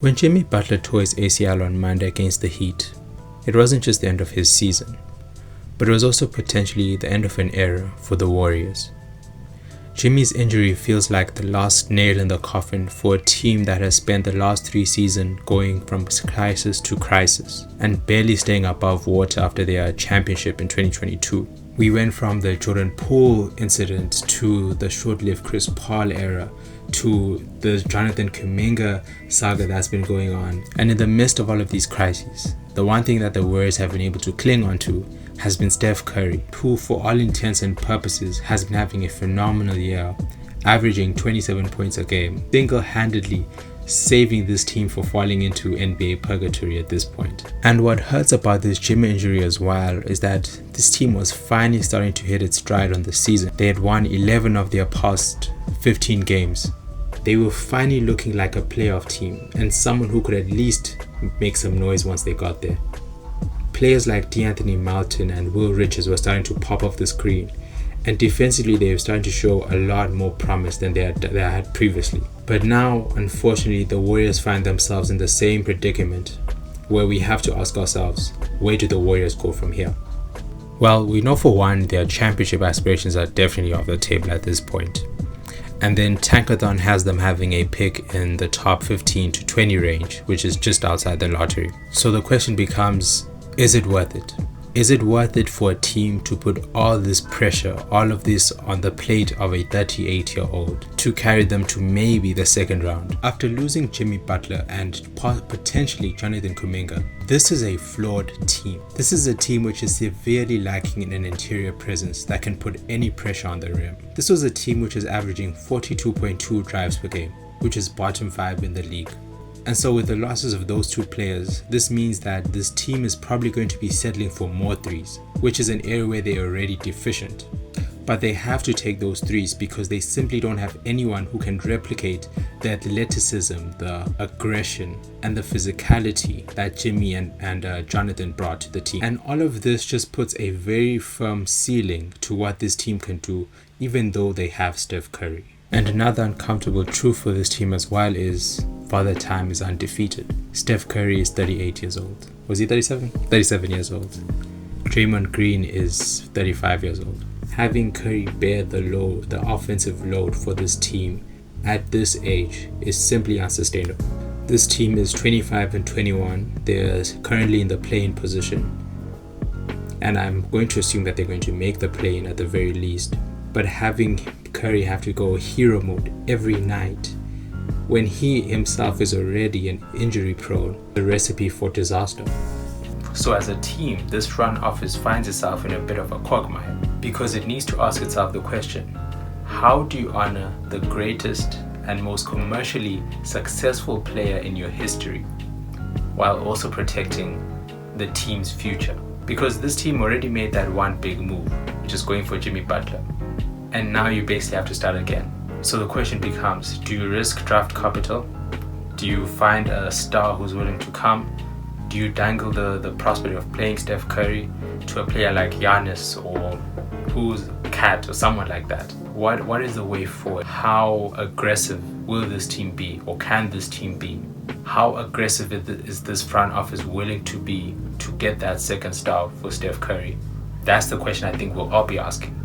When Jimmy Butler tore his ACL on Monday against the Heat, it wasn't just the end of his season, but it was also potentially the end of an era for the Warriors. Jimmy's injury feels like the last nail in the coffin for a team that has spent the last 3 seasons going from crisis to crisis and barely staying above water after their championship in 2022. We went from the Jordan Poole incident to the short-lived Chris Paul era to the Jonathan Kuminga saga that's been going on. And in the midst of all of these crises, the one thing that the Warriors have been able to cling on to has been Steph Curry, who for all intents and purposes has been having a phenomenal year, averaging 27 points a game, single-handedly saving this team for falling into NBA purgatory at this point. And what hurts about this Jimmy injury as well is that this team was finally starting to hit its stride on the season. They had won 11 of their past 15 games. They were finally looking like a playoff team and someone who could at least make some noise once they got there. Players like D'Anthony Melton and Will Richards were starting to pop off the screen, and defensively they were starting to show a lot more promise than they had previously. But now, unfortunately, the Warriors find themselves in the same predicament where we have to ask ourselves, where do the Warriors go from here? Well, we know for one, their championship aspirations are definitely off the table at this point. And then Tankathon has them having a pick in the top 15 to 20 range, which is just outside the lottery. So the question becomes, is it worth it? Is it worth it for a team to put all this pressure, all of this on the plate of a 38-year-old to carry them to maybe the second round? After losing Jimmy Butler and potentially Jonathan Kuminga, this is a flawed team. This is a team which is severely lacking in an interior presence that can put any pressure on the rim. This was a team which is averaging 42.2 drives per game, which is bottom 5 in the league. And so with the losses of those 2 players, this means that this team is probably going to be settling for more threes, which is an area where they are already deficient. But they have to take those threes because they simply don't have anyone who can replicate the athleticism, the aggression, and the physicality that Jimmy and Jonathan brought to the team. And all of this just puts a very firm ceiling to what this team can do, even though they have Steph Curry. And another uncomfortable truth for this team as well is Father Time is undefeated. Steph Curry is 38 years old. Was he 37? 37 years old. Draymond Green is 35 years old. Having Curry bear the load, the offensive load for this team at this age is simply unsustainable. This team is 25 and 21. They're currently in the play-in position. And I'm going to assume that they're going to make the play-in at the very least. But having Curry have to go hero mode every night when he himself is already an injury prone, the recipe for disaster. So as a team, this front office finds itself in a bit of a quagmire because it needs to ask itself the question, how do you honor the greatest and most commercially successful player in your history while also protecting the team's future? Because this team already made that one big move, which is going for Jimmy Butler. And now you basically have to start again. So the question becomes, do you risk draft capital? Do you find a star who's willing to come? Do you dangle the prospect of playing Steph Curry to a player like Giannis or who's Cat or someone like that? What is the way forward? How aggressive will this team be, or can this team be? How aggressive is this front office willing to be to get that second star for Steph Curry? That's the question I think we'll all be asking.